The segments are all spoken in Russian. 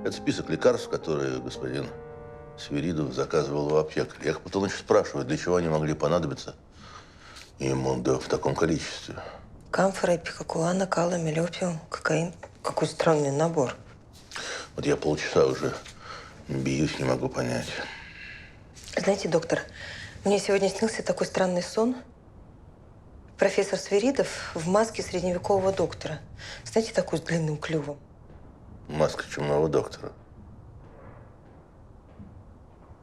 Это список лекарств, которые господин Свиридов заказывал в аптеке. Я их потом, значит, спрашиваю, для чего они могли понадобиться ему в таком количестве. Камфора, пикакуана, кала, мелиопиум, кокаин. Какой странный набор. Вот я полчаса уже бьюсь, не могу понять. Знаете, доктор, мне сегодня снился такой странный сон. Профессор Свиридов в маске средневекового доктора. Знаете, такой с длинным клювом. Маска чумного доктора.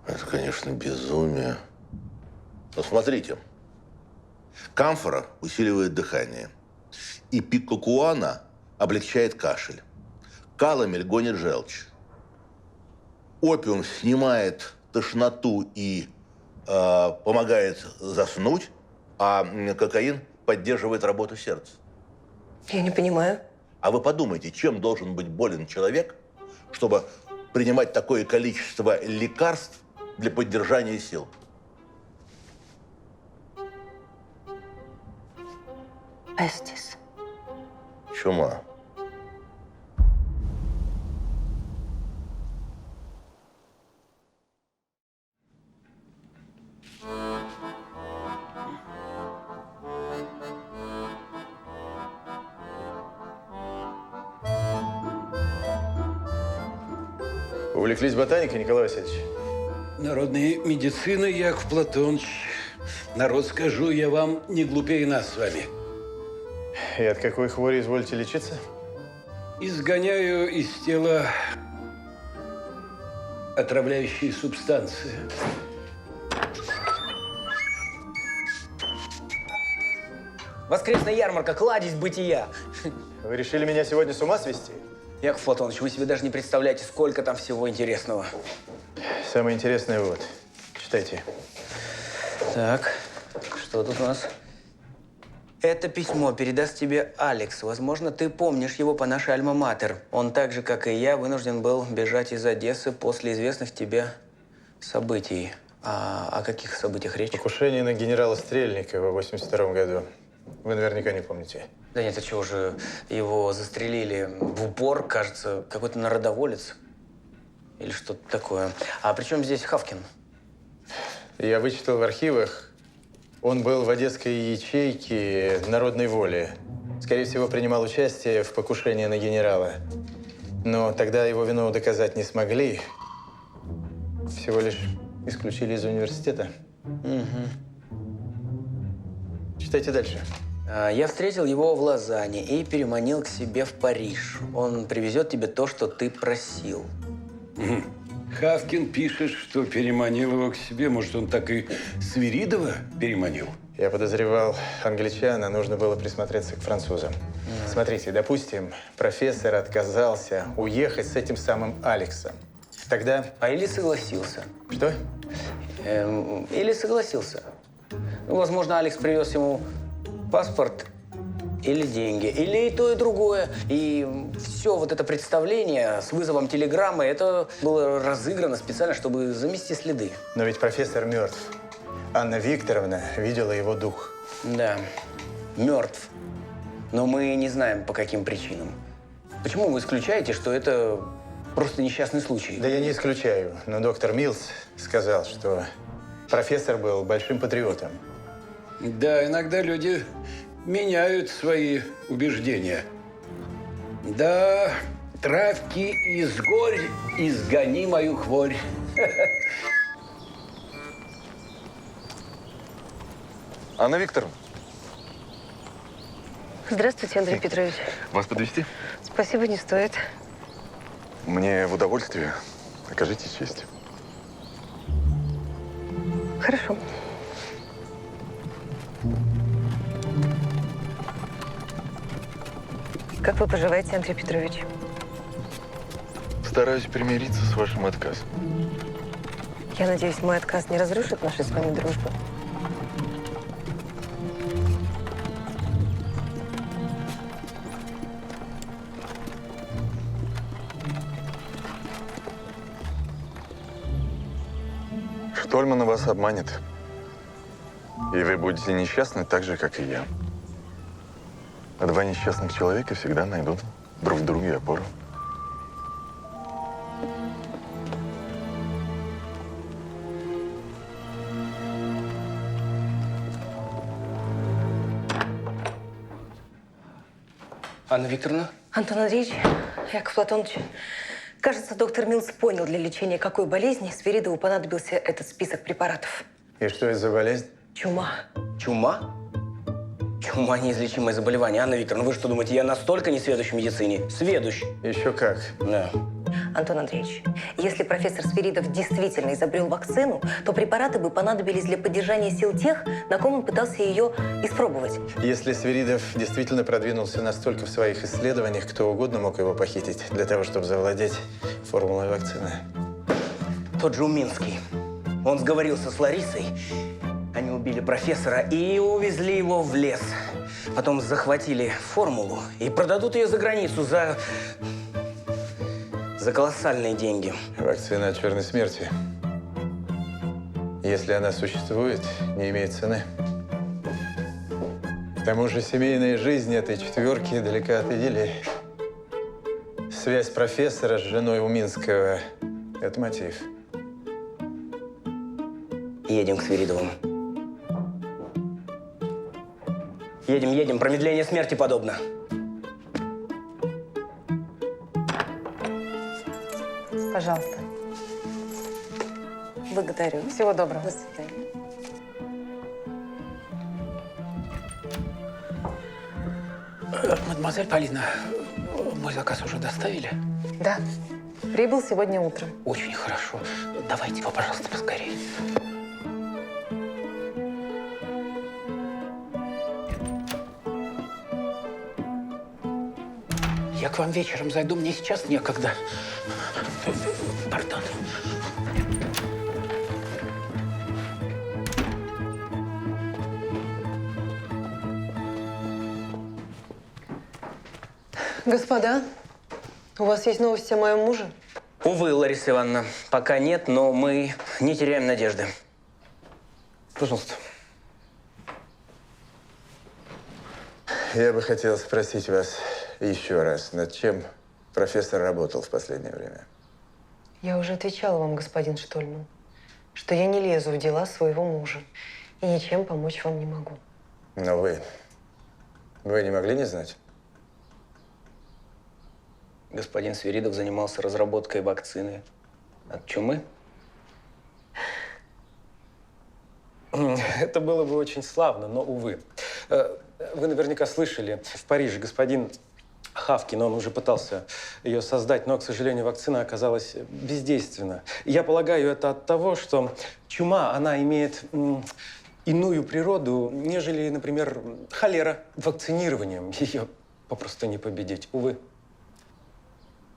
Это, конечно, безумие. Но смотрите. Камфора усиливает дыхание. И пикакуана облегчает кашель. Каламель гонит желчь. Опиум снимает тошноту и помогает заснуть, а кокаин поддерживает работу сердца. Я не понимаю. А вы подумайте, чем должен быть болен человек, чтобы принимать такое количество лекарств для поддержания сил? Эстис. Чума. Увлеклись ботаникой, Николай Васильевич? Народной медициной, Яков Платоныч. Народ, скажу я вам, не глупее нас с вами. И от какой хвори изволите лечиться? Изгоняю из тела отравляющие субстанции. Воскресная ярмарка, кладезь бытия. Вы решили меня сегодня с ума свести? Яков Платоныч, вы себе даже не представляете, сколько там всего интересного. Самое интересное вот. Читайте. Так, что тут у нас? Это письмо передаст тебе Алекс. Возможно, ты помнишь его по нашей альма-матер. Он так же, как и я, вынужден был бежать из Одессы после известных тебе событий. А о каких событиях речь? Покушение на генерала Стрельникова в 82 году. Вы наверняка не помните. Да нет, а чего же его застрелили в упор, кажется, какой-то народоволец. Или что-то такое. А при чем здесь Хавкин? Я вычитал в архивах. Он был в одесской ячейке народной воли. Скорее всего, принимал участие в покушении на генерала. Но тогда его вину доказать не смогли. Всего лишь исключили из университета. Угу. Читайте дальше. Я встретил его в Лозанне и переманил к себе в Париж. Он привезет тебе то, что ты просил. Хавкин пишет, что переманил его к себе. Может, он так и Свиридова переманил? Я подозревал англичан, а нужно было присмотреться к французам. Смотрите, допустим, профессор отказался уехать с этим самым Алексом. Тогда… А или согласился. Что? Или согласился. Ну, возможно, Алекс привез ему паспорт или деньги, или и то, и другое. И все вот это представление с вызовом телеграммы, это было разыграно специально, чтобы замести следы. Но ведь профессор мертв. Анна Викторовна видела его дух. Да, мертв. Но мы не знаем, по каким причинам. Почему вы исключаете, что это просто несчастный случай? Да я не исключаю, но доктор Милс сказал, что профессор был большим патриотом. Да, иногда люди меняют свои убеждения. Да, травки изгорь, изгони мою хворь. Анна Викторовна. Здравствуйте, Андрей Петрович. Вас подвезти? Спасибо, не стоит. Мне в удовольствие. Окажите честь. Хорошо. Как вы поживаете, Андрей Петрович? Стараюсь примириться с вашим отказом. Я надеюсь, мой отказ не разрушит нашу с вами дружбу. Штольман вас обманет. И вы будете несчастны так же, как и я. А два несчастных человека всегда найдут друг в друге опору. Анна Викторовна? Антон Андреевич, Яков Платонович, кажется, доктор Милс понял, для лечения какой болезни Свиридову понадобился этот список препаратов. И что это за болезнь? Чума. Чума? Чума – неизлечимое заболевание. Анна Викторовна, вы что думаете, я настолько не сведущ в медицине? Сведущ. Еще как. Да. Антон Андреевич, если профессор Свиридов действительно изобрел вакцину, то препараты бы понадобились для поддержания сил тех, на ком он пытался ее испробовать. Если Свиридов действительно продвинулся настолько в своих исследованиях, кто угодно мог его похитить для того, чтобы завладеть формулой вакцины. Тот же Уминский. Он сговорился с Ларисой. Они убили профессора и увезли его в лес. Потом захватили формулу и продадут ее за границу за колоссальные деньги. Вакцина от черной смерти. Если она существует, не имеет цены. К тому же семейная жизнь этой четверки далека от идиллии. Связь профессора с женой Уминского – это мотив. Едем к Свиридовым. Едем. Промедление смерти подобно. Пожалуйста. Благодарю. Всего доброго. До свидания. Мадемуазель Полина, мой заказ уже доставили? Да. Прибыл сегодня утром. Очень хорошо. Давайте его, пожалуйста, поскорее. Я к вам вечером зайду, мне сейчас некогда. Пардон. Господа, у вас есть новости о моем муже? Увы, Лариса Ивановна, пока нет, но мы не теряем надежды. Пожалуйста. Я бы хотел спросить вас еще раз, над чем профессор работал в последнее время? Я уже отвечала вам, господин Штольман, что я не лезу в дела своего мужа и ничем помочь вам не могу. Но вы не могли не знать? Господин Свиридов занимался разработкой вакцины от чумы. Это было бы очень славно, но, увы. Вы наверняка слышали, в Париже господин Хавкин, он уже пытался ее создать, но, к сожалению, вакцина оказалась бездейственна. Я полагаю, это от того, что чума, она имеет иную природу, нежели, например, холера. Вакцинированием ее попросту не победить, увы.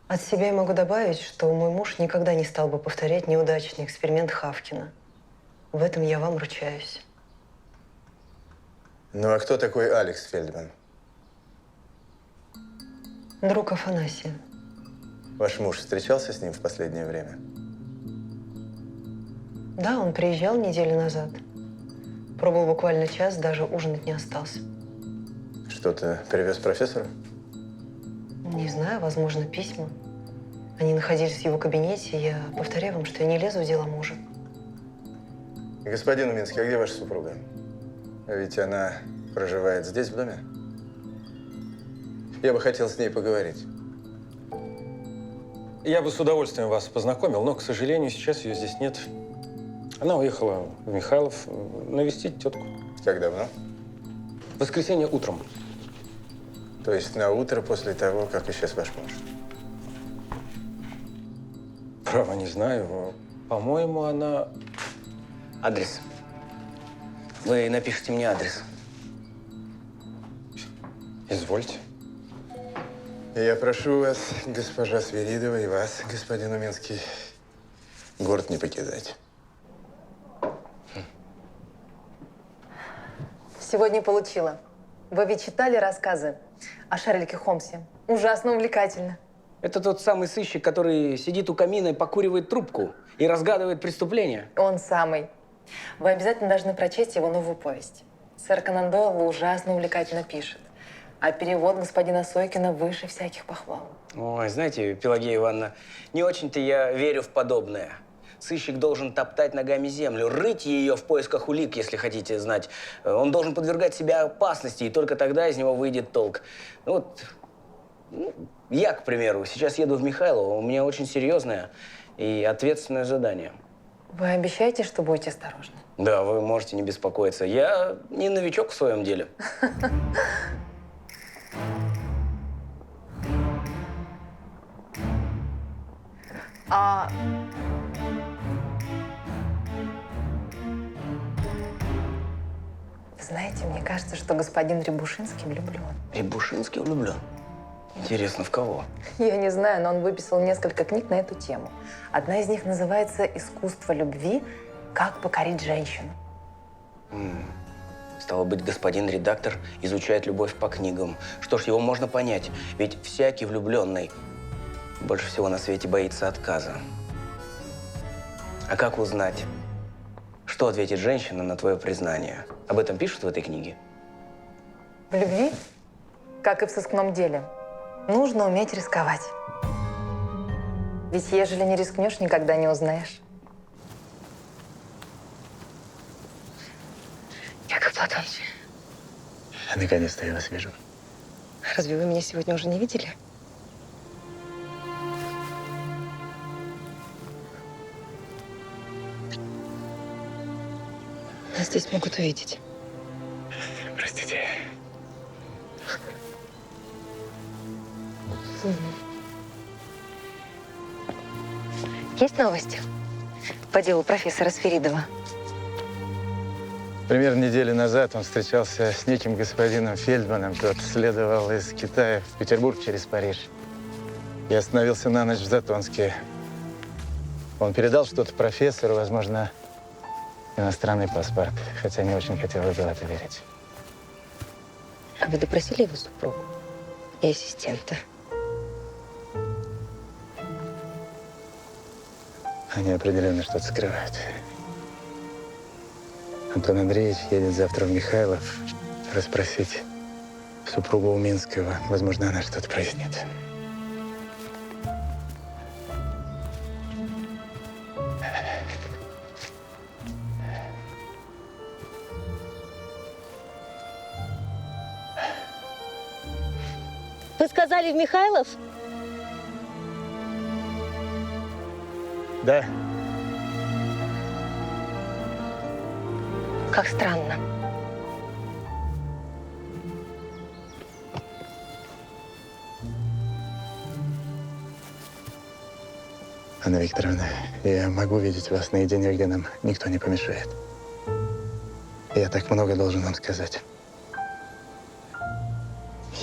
От себя я могу добавить, что мой муж никогда не стал бы повторять неудачный эксперимент Хавкина. В этом я вам ручаюсь. Ну а кто такой Алекс Фельдман? Друг Афанасия. Ваш муж встречался с ним в последнее время? Да, он приезжал неделю назад. Пробыл буквально час, даже ужинать не остался. Что-то привез профессору? Не знаю, возможно, письма. Они находились в его кабинете. Я повторяю вам, что я не лезу в дела мужа. Господин Уминский, а где ваша супруга? Ведь она проживает здесь, в доме. Я бы хотел с ней поговорить. Я бы с удовольствием вас познакомил, но, к сожалению, сейчас ее здесь нет. Она уехала в Михайлов навестить тетку. Как давно? В воскресенье утром. То есть на утро после того, как исчез ваш муж? Право, не знаю. По-моему, она… Адрес. Вы напишите мне адрес. Извольте. Я прошу вас, госпожа Свиридова, и вас, господин Уминский, город не покидать. Сегодня получила. Вы ведь читали рассказы о Шерлоке Холмсе? Ужасно увлекательно. Это тот самый сыщик, который сидит у камина и покуривает трубку и разгадывает преступления. Он самый. Вы обязательно должны прочесть его новую повесть. Сэр Конан Дойл ужасно увлекательно пишет. А перевод господина Сойкина выше всяких похвал. Ой, знаете, Пелагея Ивановна, не очень-то я верю в подобное. Сыщик должен топтать ногами землю, рыть ее в поисках улик, если хотите знать. Он должен подвергать себя опасности, и только тогда из него выйдет толк. Ну вот, Я, к примеру, сейчас еду в Михайлово. У меня очень серьезное и ответственное задание. Вы обещаете, что будете осторожны? Да, вы можете не беспокоиться. Я не новичок в своем деле. А знаете, мне кажется, что господин Рябушинский влюблен. Рябушинский влюблен? Интересно, в кого? Я не знаю, но он выписал несколько книг на эту тему. Одна из них называется «Искусство любви. Как покорить женщину». Стало быть, господин редактор изучает любовь по книгам. Что ж, его можно понять, ведь всякий влюбленный больше всего на свете боится отказа. А как узнать, что ответит женщина на твое признание? Об этом пишут в этой книге? В любви, как и в сыскном деле, нужно уметь рисковать. Ведь ежели не рискнешь, никогда не узнаешь. Яков Платоныч, Наконец-то я вас вижу. разве вы меня сегодня уже не видели? Нас здесь могут увидеть. Простите. Есть новости по делу профессора Сферидова? Примерно неделю назад он встречался с неким господином Фельдманом. Тот следовал из Китая в Петербург через Париж. Я остановился на ночь в Затонске. Он передал что-то профессору, возможно, иностранный паспорт, хотя не очень хотелось в это верить. А вы допросили его супругу и ассистента? Они определенно что-то скрывают. Антон Андреевич едет завтра в Михайлов расспросить супругу Уминского. Возможно, она что-то прояснит. Вы сказали в Михайлов? Да. Как странно. Анна Викторовна, я могу видеть вас наедине, где нам никто не помешает. Я так много должен вам сказать.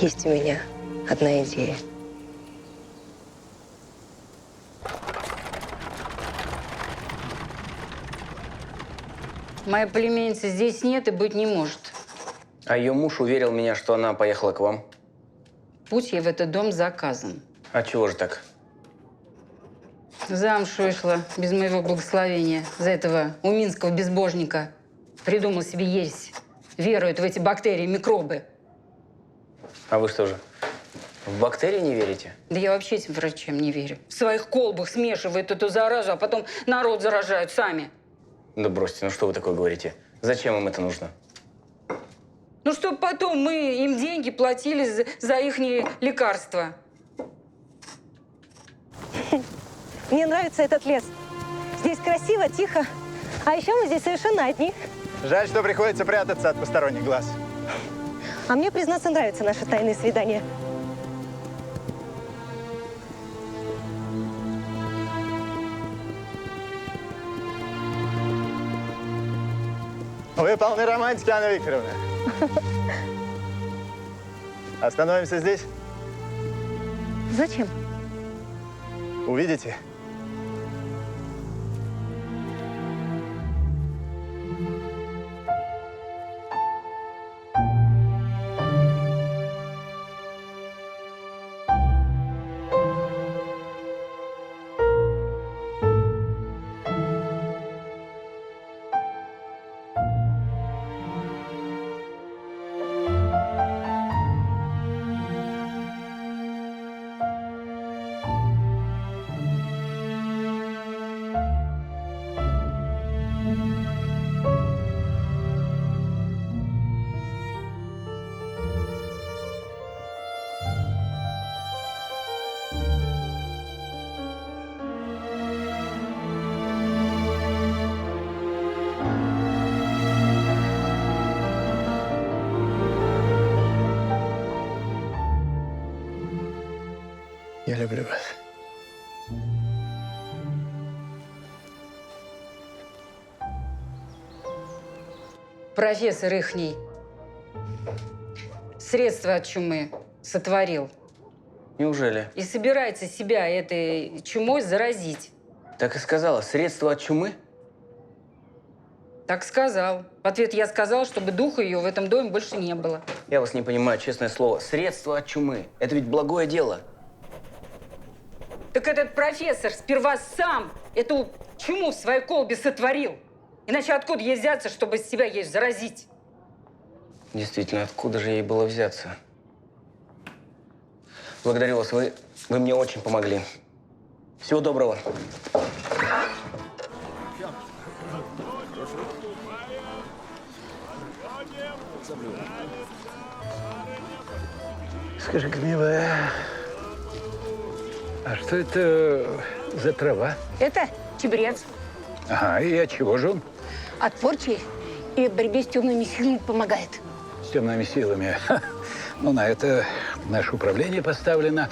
Есть у меня одна идея. Моя племянницы здесь нет и быть не может. А ее муж уверил меня, что она поехала к вам. Путь ей в этот дом заказан. А чего же так? Замуж вышла без моего благословения за этого уминского безбожника. Придумал себе ересь. Верует в эти бактерии, микробы. А вы что же, в бактерии не верите? Да я вообще этим врачам не верю. В своих колбах смешивают эту заразу, а потом народ заражают сами. Да бросьте, ну что вы такое говорите? Зачем им это нужно? Ну, чтобы потом мы им деньги платили за их лекарства. Мне нравится этот лес. Здесь красиво, тихо. А еще мы здесь совершенно одни. Жаль, что приходится прятаться от посторонних глаз. А мне, признаться, нравятся наши тайные свидания. Вы полны романтики, Анна Викторовна. Остановимся здесь. Зачем? Увидите. Я люблю вас. Профессор ихний средства от чумы сотворил. Неужели? И собирается себя этой чумой заразить. Так и сказала, средство от чумы? Так сказал. В ответ я сказала, чтобы духа ее в этом доме больше не было. Я вас не понимаю, честное слово. Средство от чумы. Это ведь благое дело. Так этот профессор сперва сам эту чуму в своей колбе сотворил. Иначе откуда ей взяться, чтобы себя ей заразить? Действительно, откуда же ей было взяться? Благодарю вас, вы мне очень помогли. Всего доброго. Скажи-ка, милая, а что это за трава? Это чебрец. Ага, и от чего же он? От порчи и борьбе с темными силами помогает. С темными силами. Ну, на это наше управление поставлено.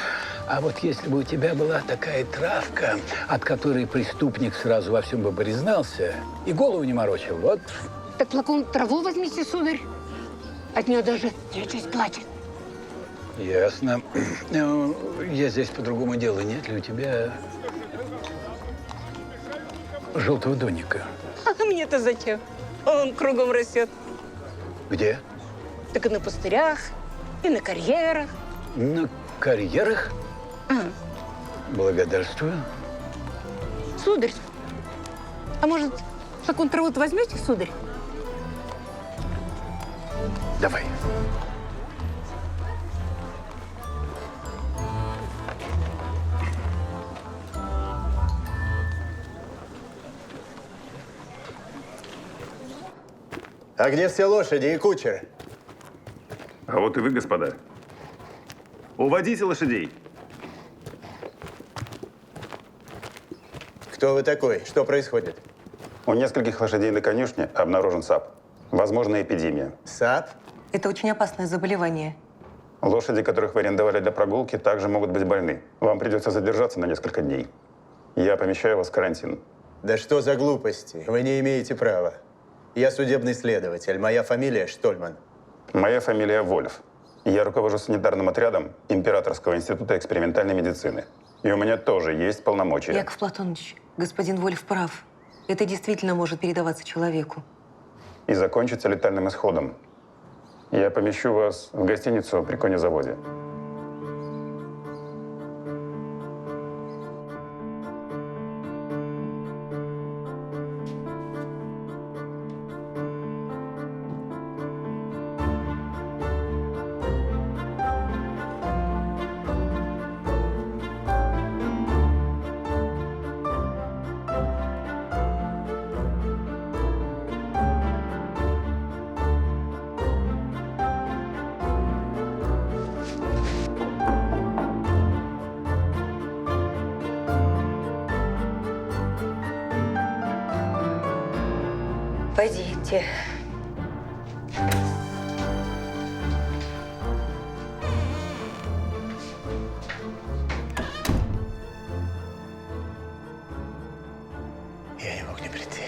А вот если бы у тебя была такая травка, от которой преступник сразу во всем бы признался и голову не морочил, вот. Так флакон траву возьмите, сударь. От нее даже нечисть плачет. Ясно. Ну, я здесь по другому делу. Нет ли у тебя желтого доника? А мне-то зачем? Он кругом растет. Где? Так и на пустырях, и на карьерах. На карьерах? Ага. Благодарствую. Сударь, а может, флакон травы возьмете, сударь? Давай. А где все лошади и кучер? А вот и вы, господа. Уводите лошадей. Кто вы такой? Что происходит? У нескольких лошадей на конюшне обнаружен САП. Возможно, эпидемия. САП? Это очень опасное заболевание. Лошади, которых вы арендовали для прогулки, также могут быть больны. Вам придется задержаться на несколько дней. Я помещаю вас в карантин. Да что за глупости? Вы не имеете права. Я судебный следователь. Моя фамилия Штольман. Моя фамилия Вольф. Я руковожу санитарным отрядом Императорского института экспериментальной медицины. И у меня тоже есть полномочия. Яков Платонович, господин Вольф прав. Это действительно может передаваться человеку. И закончится летальным исходом. Я помещу вас в гостиницу при конезаводе. Пойдите. Я не мог не прийти.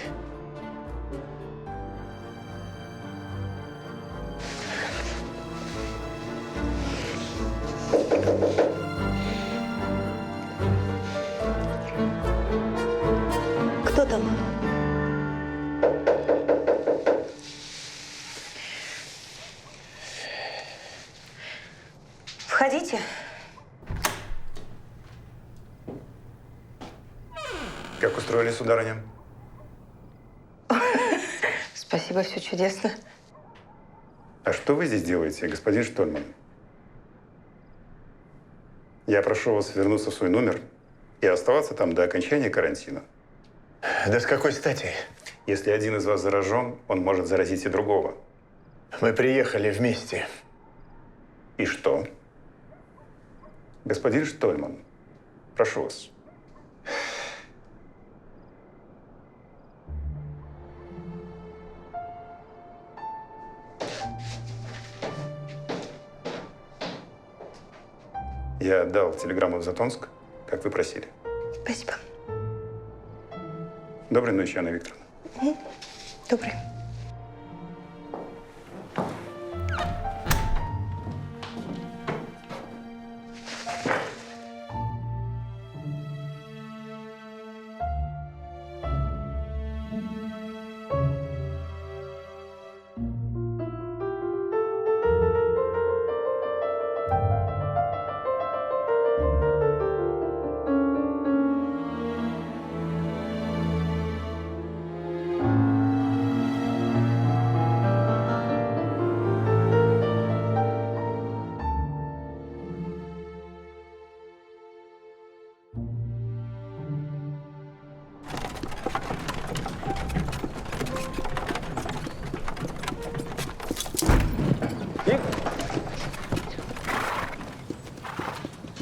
Кто там? Входите. Как устроили, сударыня? Спасибо, все чудесно. А что вы здесь делаете, господин Штольман? Я прошу вас вернуться в свой номер и оставаться там до окончания карантина. Да с какой стати? Если один из вас заражен, он может заразить и другого. Мы приехали вместе. И что? Господин Штольман, прошу вас. Я отдал телеграмму в Затонск, как вы просили. Спасибо. Доброй ночи, Анна Викторовна. Добрый.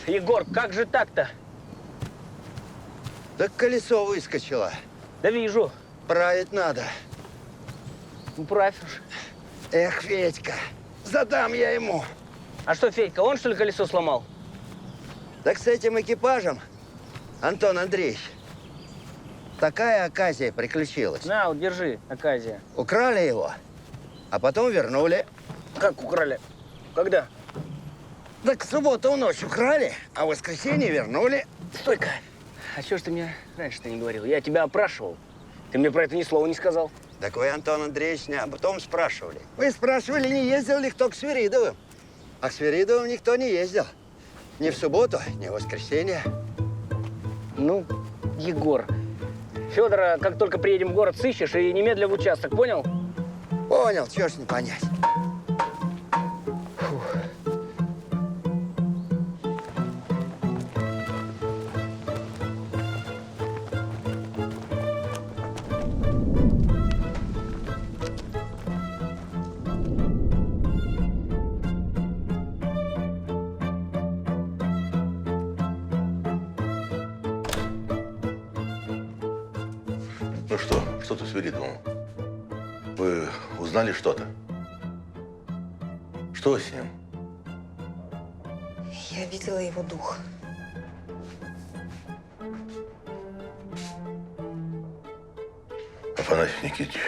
Егор, как же так-то? Так колесо выскочило. Да вижу. Править надо. Ну, правь уж. Эх, Федька, задам я ему. А что, Федька, он, что ли, колесо сломал? Так с этим экипажем, Антон Андреевич, такая оказия приключилась. На, вот, держи, оказия. Украли его, а потом вернули. Как украли? Когда? Так в субботу в ночь украли, а в воскресенье вернули. Стой-ка. А чего ж ты мне раньше-то не говорил? Я тебя опрашивал. Ты мне про это ни слова не сказал. Так вы, Антон Андреевич, не об том спрашивали. Вы спрашивали, не ездил ли кто к Свиридовым. А к Свиридовым никто не ездил. Ни в субботу, ни в воскресенье. Ну, Егор, Федора, как только приедем в город, сыщешь и немедля в участок, понял? Понял, чего ж не понять. Ну что ты, Свиридовым? Вы узнали что-то? Что с ним? Я видела его дух. Афанасий Никитич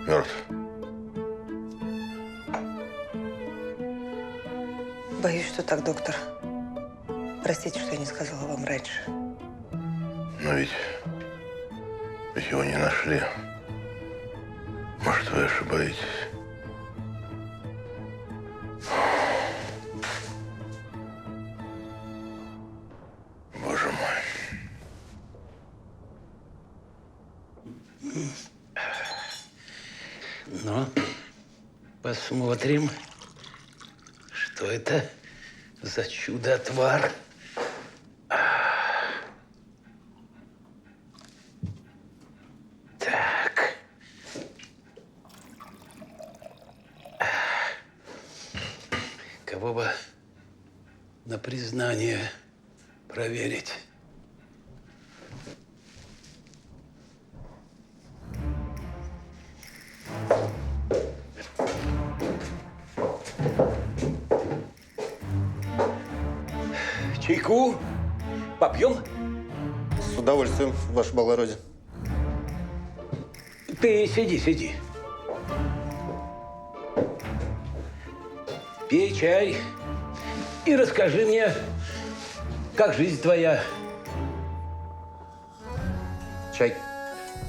мертв. Боюсь, что так, доктор. Простите, что я не сказала вам раньше. Но ведь его не нашли. Может, вы ошибаетесь? Боже мой. Ну, посмотрим, что это за чудо-отвар. Так. Кого бы на признание проверить? Чайку? Попьем? С удовольствием, ваше благородие. Ты сиди. Пей чай и расскажи мне, как жизнь твоя. Чай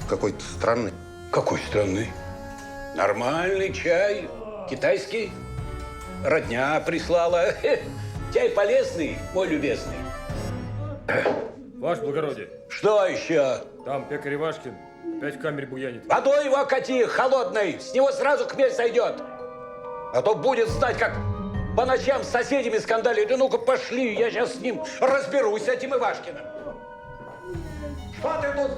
какой-то странный. Какой странный? Нормальный чай, китайский. Родня прислала. Чай полезный, мой любезный. Ваше благородие. Что еще? Там пекарь Ивашкин опять в камере буянит. Водой его кати, холодной, с него сразу хмель сойдет. А то будет знать, как по ночам с соседями скандалит. Да ну-ка пошли, я сейчас с ним разберусь, с этим Ивашкиным. Что ты тут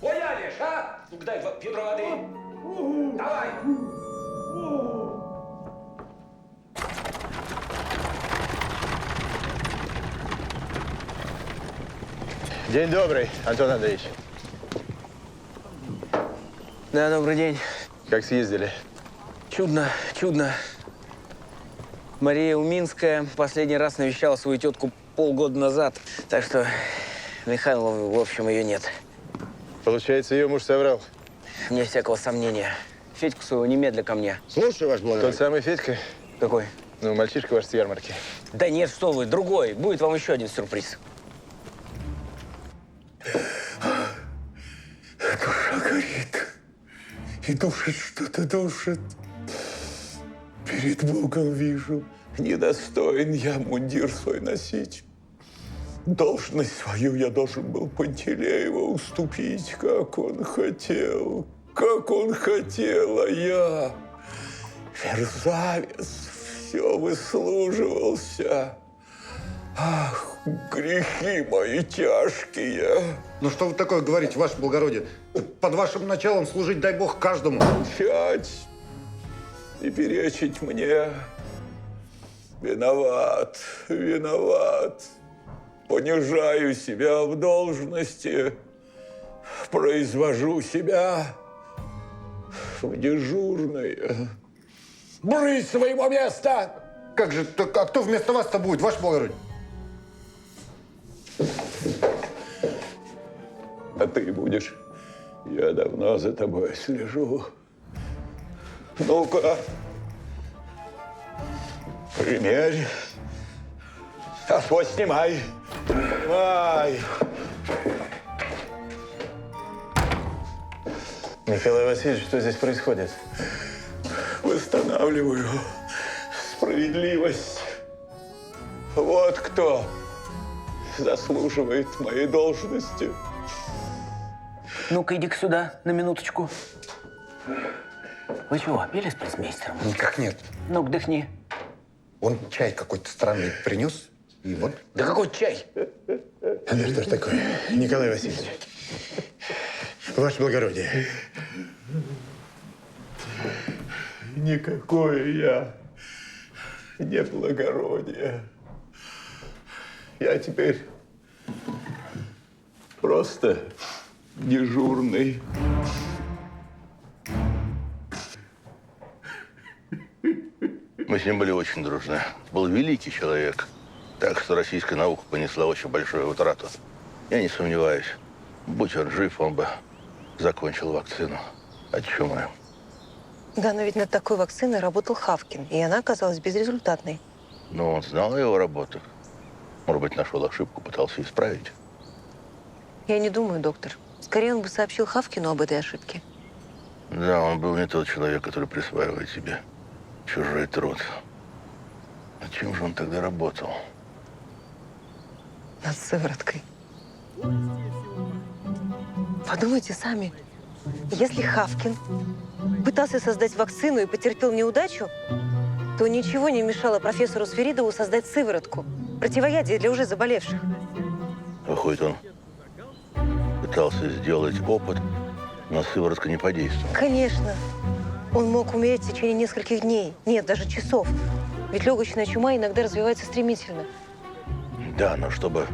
буянишь, а? Ну-ка дай ведро воды. Давай. День добрый, Антон Андреевич. Да, добрый день. Как съездили? Чудно. Мария Уминская последний раз навещала свою тетку полгода назад. Так что Михайлова, в общем, ее нет. Получается, ее муж соврал. Вне всякого сомнения. Федьку своего немедля ко мне. Слушаю, ваш благородие. Тот самый Федька? Какой? Ну, мальчишка ваш с ярмарки. Да нет, что вы, другой. Будет вам еще один сюрприз. Душа горит. И душит что-то, душит. Перед Богом вижу, недостоин я мундир свой носить. Должность свою я должен был Пантелееву уступить, как он хотел. Как он хотел, а я, мерзавец, все выслуживался. Ах, грехи мои тяжкие. Ну что вы такое говорите, ваше благородие? Под вашим началом служить, дай бог, каждому. Молчать и перечить мне. Виноват, виноват. Понижаю себя в должности, произвожу себя в дежурное. Брысь с своего места! Как же, а кто вместо вас-то будет, ваше благородие? А ты будешь? Я давно за тобой слежу. Ну-ка, примерь. А вот снимай. Снимай. Николай Васильевич, что здесь происходит? Восстанавливаю справедливость. Вот кто заслуживает моей должности. Ну-ка, иди-ка сюда, на минуточку. Вы чего, пили с полицмейстером? Никак нет. Ну-ка, дыхни. Он чай какой-то странный принес, и вот. Да какой чай? Андрей, что ж такое? Николай Васильевич, ваше благородие. Никакое я не благородие. Я теперь просто дежурный. Мы с ним были очень дружны. Был великий человек. Так что российская наука понесла очень большую утрату. Я не сомневаюсь, будь он жив, он бы закончил вакцину от чумы. Да, но ведь над такой вакциной работал Хавкин, и она оказалась безрезультатной. Но он знал о его работах. Может быть, нашел ошибку, пытался исправить. Я не думаю, доктор. Скорее, он бы сообщил Хавкину об этой ошибке. Да, он был не тот человек, который присваивает себе чужой труд. Над чем же он тогда работал? Над сывороткой. Подумайте сами. Если Хавкин пытался создать вакцину и потерпел неудачу, то ничего не мешало профессору Свиридову создать сыворотку. Противоядие для уже заболевших. Выходит, он пытался сделать опыт, но сыворотка не подействовала. Конечно. Он мог умереть в течение нескольких дней. Нет, даже часов. Ведь легочная чума иногда развивается стремительно. Да, но чтобы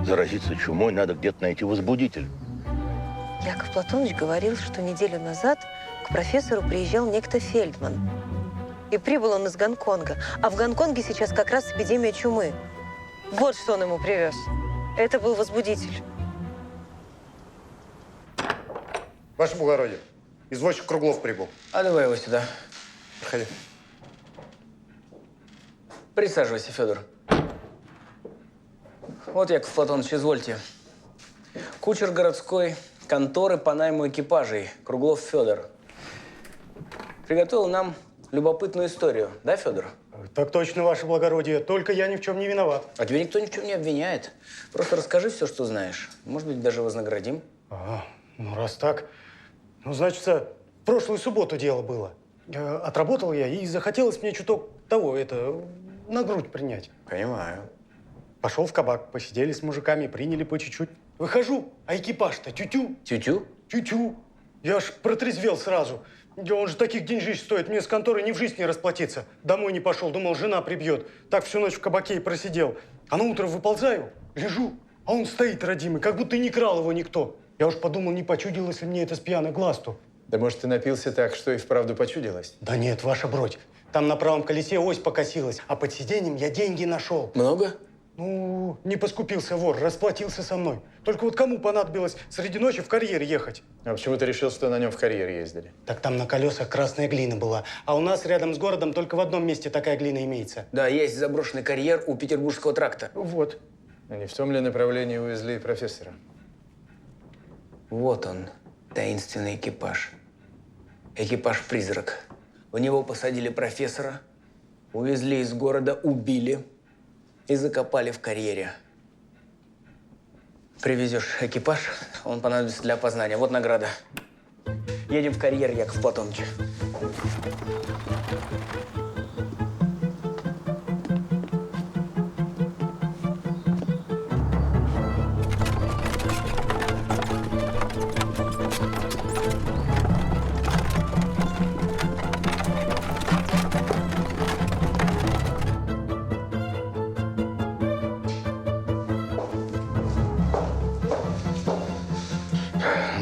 заразиться чумой, надо где-то найти возбудитель. Яков Платонович говорил, что неделю назад к профессору приезжал некто Фельдман. И прибыл он из Гонконга. А в Гонконге сейчас как раз эпидемия чумы. Вот что он ему привез. Это был возбудитель. Ваше благородие, извозчик Круглов прибыл. А давай его сюда. Проходи. Присаживайся, Федор. Вот, Яков Платонович, извольте. Кучер городской конторы по найму экипажей Круглов Федор приготовил нам любопытную историю. Да, Федор? Так точно, ваше благородие. Только я ни в чем не виноват. А тебя никто ни в чем не обвиняет. Просто расскажи все, что знаешь. Может быть, даже вознаградим. Ага, ну раз так. Ну, значит, в прошлую субботу дело было. Отработал я, и захотелось мне чуток того, на грудь принять. Понимаю. Пошел в кабак, посидели с мужиками, приняли по чуть-чуть. Выхожу, а экипаж-то тю-тю. Тю-тю? Тю-тю. Я аж протрезвел сразу. Он же таких деньжищ стоит. Мне с конторы ни в жизнь не расплатиться. Домой не пошел, думал, жена прибьет. Так всю ночь в кабаке и просидел. А на утро выползаю, лежу, а он стоит, родимый, как будто и не крал его никто. Я уж подумал, не почудилось ли мне это с пьяных глаз-то. Да может, ты напился так, что и вправду почудилось? Да нет, ваша бродь. Там на правом колесе ось покосилась, а под сиденьем я деньги нашел. Много? Ну, не поскупился вор, расплатился со мной. Только вот кому понадобилось среди ночи в карьер ехать? А почему ты решил, что на нем в карьер ездили? Так там на колесах красная глина была. А у нас рядом с городом только в одном месте такая глина имеется. Да, есть заброшенный карьер у Петербургского тракта. Вот. А не в том ли направлении увезли профессора? Вот он, таинственный экипаж. Экипаж-призрак. В него посадили профессора, увезли из города, убили и закопали в карьере. Привезешь экипаж, он понадобится для опознания. Вот награда. Едем в карьер, Яков Платоныч.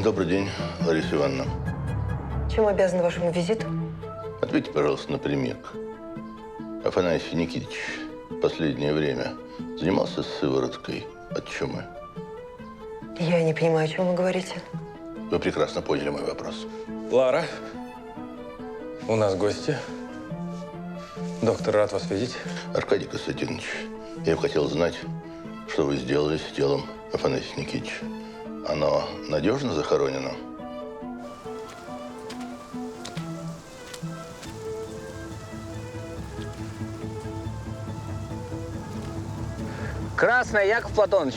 Добрый день, Лариса Ивановна. Чем обязан вашему визиту? Ответьте, пожалуйста, напрямик. Афанасий Никитич в последнее время занимался сывороткой от чумы? Я не понимаю, о чем вы говорите. Вы прекрасно поняли мой вопрос. Лара, у нас гости. Доктор, рад вас видеть. Аркадий Константинович, я бы хотел знать, что вы сделали с телом Афанасия Никитича. Оно надежно захоронено? Красная, Яков Платоныч.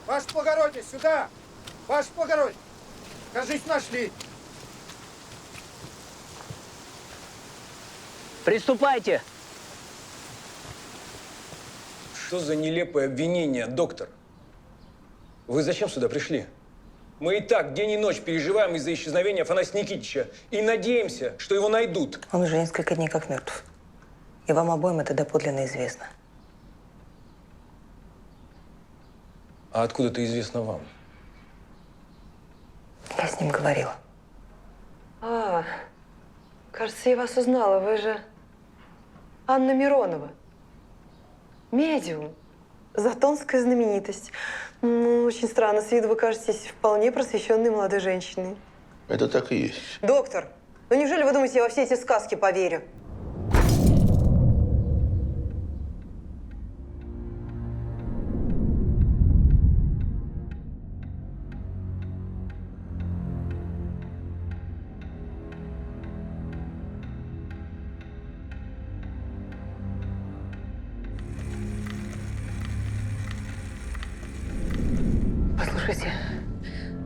Ваше благородие, сюда! Ваше благородие! Кажись, нашли. Приступайте. Что за нелепое обвинение, доктор? Вы зачем сюда пришли? Мы и так день и ночь переживаем из-за исчезновения Афанасия Никитича и надеемся, что его найдут. Он уже несколько дней как мертв. И вам обоим это доподлинно известно. А откуда это известно вам? Я с ним говорила. Кажется, я вас узнала. Вы же Анна Миронова. Медиум. Затонская знаменитость. Ну, очень странно. С виду вы кажетесь вполне просвещенной молодой женщиной. Это так и есть. Доктор, ну неужели вы думаете, я во все эти сказки поверю? Послушайте,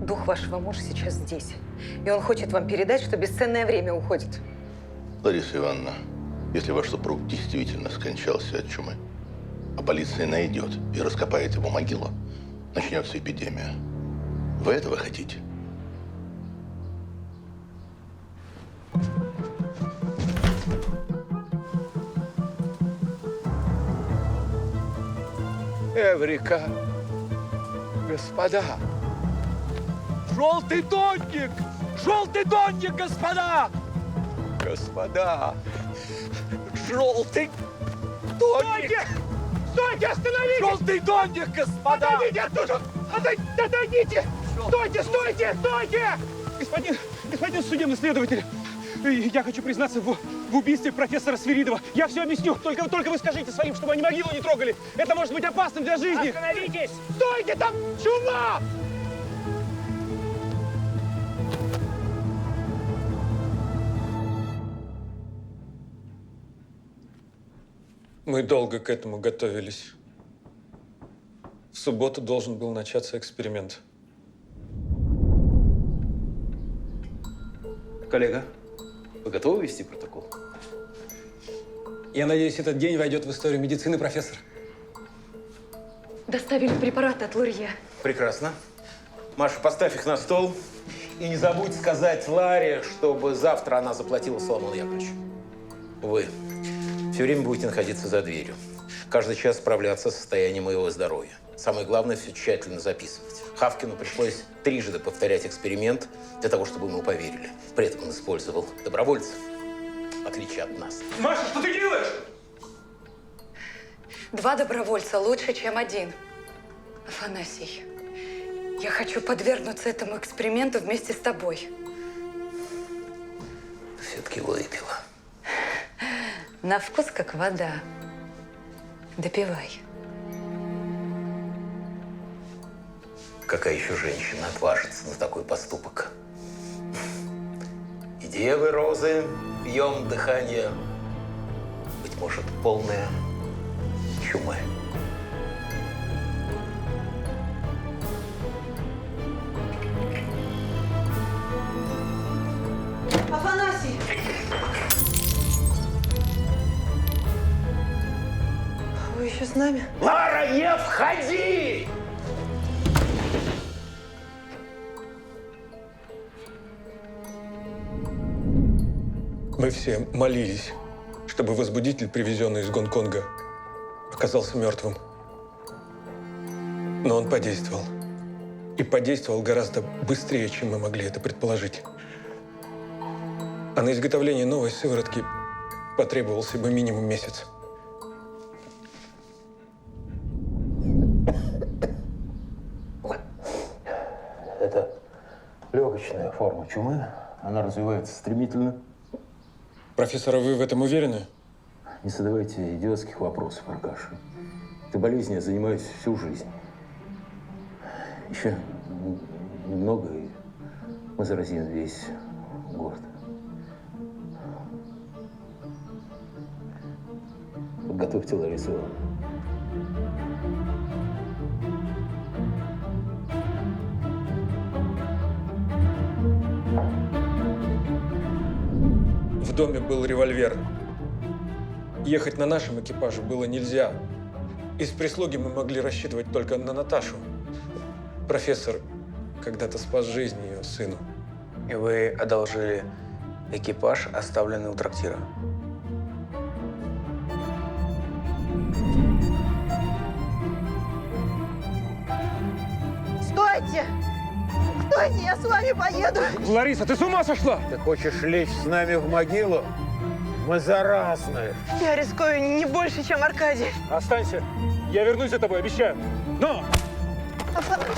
дух вашего мужа сейчас здесь. И он хочет вам передать, что бесценное время уходит. Лариса Ивановна, если ваш супруг действительно скончался от чумы, а полиция найдет и раскопает его могилу, начнется эпидемия. Вы этого хотите? Эврика! Господа! Желтый донник! Желтый донник, господа! Господа! Желтый донник! Стойте! Остановитесь! Желтый донник, господа! Отойдите оттуда! Отойдите! Стойте! Стойте! Стойте! Господин судебный следователь, я хочу признаться в убийстве профессора Свиридова. Я все объясню. Только вы скажите своим, чтобы они могилу не трогали. Это может быть опасным для жизни. Остановитесь! Стойте, там чума! Мы долго к этому готовились. В субботу должен был начаться эксперимент. Коллега, вы готовы вести протокол? Я надеюсь, этот день войдет в историю медицины, профессор. Доставили препараты от Лурье. Прекрасно. Маша, поставь их на стол. И не забудь сказать Ларе, чтобы завтра она заплатила Соломону Яковлевичу. Вы все время будете находиться за дверью. Каждый час справляться с состоянием моего здоровья. Самое главное – все тщательно записывать. Хавкину пришлось трижды повторять эксперимент для того, чтобы ему поверили. При этом он использовал добровольцев, в отличие от нас. Маша, что ты делаешь? 2 добровольца лучше, чем 1. Афанасий, я хочу подвергнуться этому эксперименту вместе с тобой. Все-таки выпила. На вкус как вода. Допивай. Какая еще женщина отважится на такой поступок? И девы розы, пьем дыхание, быть может, полная чумы. Афанасий! Вы еще с нами? Лара, не входи! Мы все молились, чтобы возбудитель, привезенный из Гонконга, оказался мертвым. Но он подействовал. И подействовал гораздо быстрее, чем мы могли это предположить. А на изготовление новой сыворотки потребовался бы минимум месяц. Это легочная форма чумы. Она развивается стремительно. Профессор, а вы в этом уверены? Не задавайте идиотских вопросов, Аркаша. Этой болезнью я занимаюсь всю жизнь. Еще немного, и мы заразим весь город. Подготовьте Ларису. В доме был револьвер. Ехать на нашем экипаже было нельзя. Из прислуги мы могли рассчитывать только на Наташу. Профессор когда-то спас жизнь ее сыну. И вы одолжили экипаж, оставленный у трактира? Стойте! Стойте, я с вами поеду! Лариса, ты с ума сошла? Ты хочешь лечь с нами в могилу? Мы заразные. Я рискую не больше, чем Аркадий. Останься. Я вернусь за тобой, обещаю. Но! Афанасий.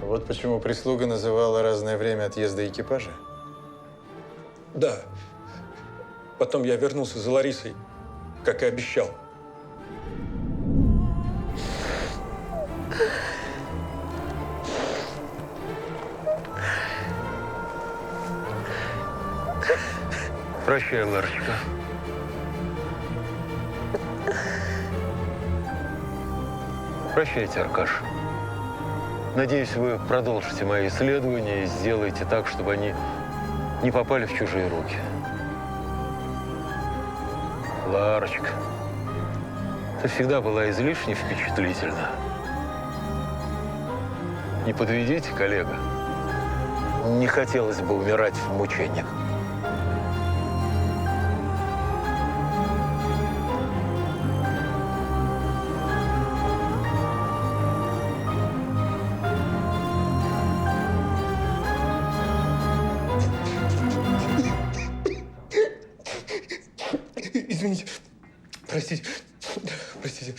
Вот почему прислуга называла разное время отъезда экипажа? Да. Потом я вернулся за Ларисой, как и обещал. Прощай, Ларочка. Прощайте, Аркаш. Надеюсь, вы продолжите мои исследования и сделаете так, чтобы они не попали в чужие руки. Ларочка, ты всегда была излишне впечатлительна. Не подведите, коллега. Не хотелось бы умирать в мучениях. Извините. Простите. Простите.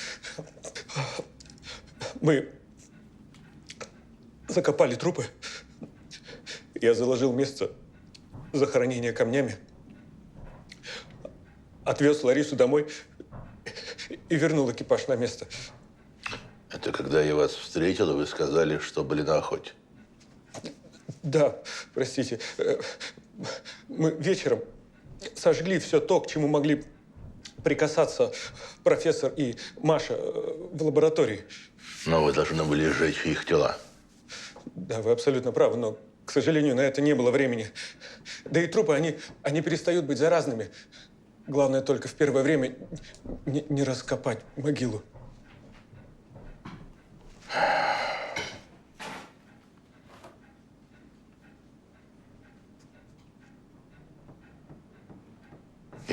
Мы закопали трупы. Я заложил место захоронения камнями. Отвез Ларису домой и вернул экипаж на место. Это когда я вас встретил, вы сказали, что были на охоте. Да, простите. Мы вечером сожгли все то, к чему могли прикасаться профессор и Маша в лаборатории. Но вы должны были сжечь их тела. Да, вы абсолютно правы, но, к сожалению, на это не было времени. Да и трупы, они перестают быть заразными. Главное только в первое время не раскопать могилу.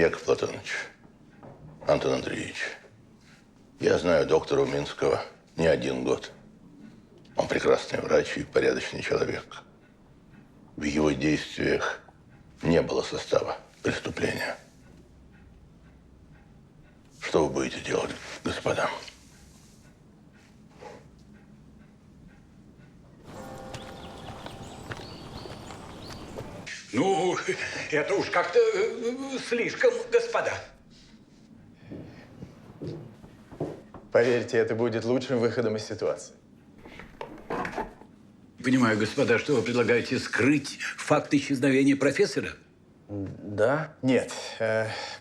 Яков Платонович, Антон Андреевич, я знаю доктора Уминского не 1 год. Он прекрасный врач и порядочный человек. В его действиях не было состава преступления. Что вы будете делать, господа? Ну, это уж как-то слишком, господа. Поверьте, это будет лучшим выходом из ситуации. Понимаю, господа, что вы предлагаете скрыть факт исчезновения профессора? Да? Нет.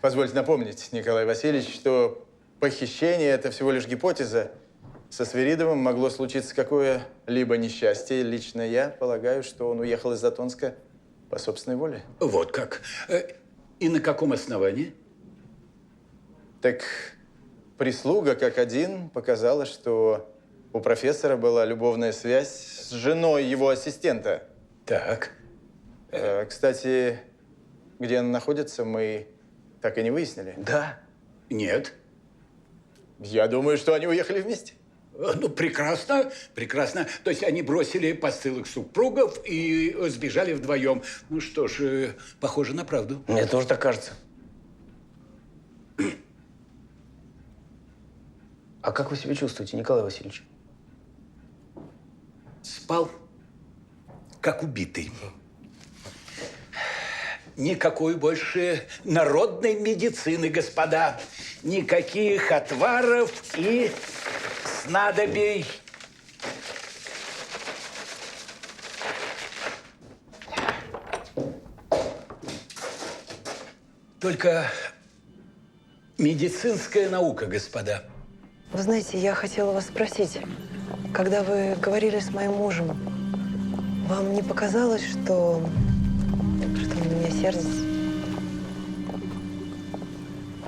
Позвольте напомнить, Николай Васильевич, что похищение – это всего лишь гипотеза. Со Свиридовым могло случиться какое-либо несчастье. Лично я полагаю, что он уехал из Затонска по собственной воле. Вот как. И на каком основании? Так прислуга, как один, показала, что у профессора была любовная связь с женой его ассистента. Так. Кстати, где она находится, мы так и не выяснили. Да. Нет. Я думаю, что они уехали вместе. Ну, прекрасно, прекрасно. То есть они бросили постылых супругов и сбежали вдвоем. Ну что ж, похоже на правду. Мне тоже так кажется. А как вы себя чувствуете, Николай Васильевич? Спал, как убитый. Никакой больше народной медицины, господа. Никаких отваров и снадобий. Только медицинская наука, господа. Вы знаете, я хотела вас спросить, когда вы говорили с моим мужем, вам не показалось, что он на меня сердится?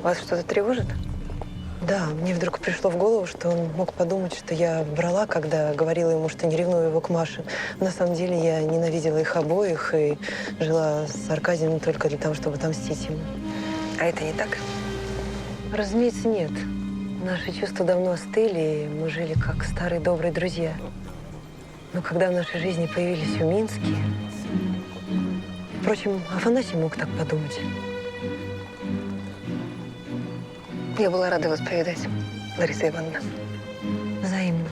Вас что-то тревожит? Да, мне вдруг пришло в голову, что он мог подумать, что я врала, когда говорила ему, что не ревную его к Маше. На самом деле я ненавидела их обоих и жила с Аркадием только для того, чтобы отомстить ему. А это не так? Разумеется, нет. Наши чувства давно остыли, и мы жили как старые добрые друзья. Но когда в нашей жизни появились Уминские... Впрочем, Афанасий мог так подумать. Я была рада вас повидать, Лариса Ивановна. Взаимно.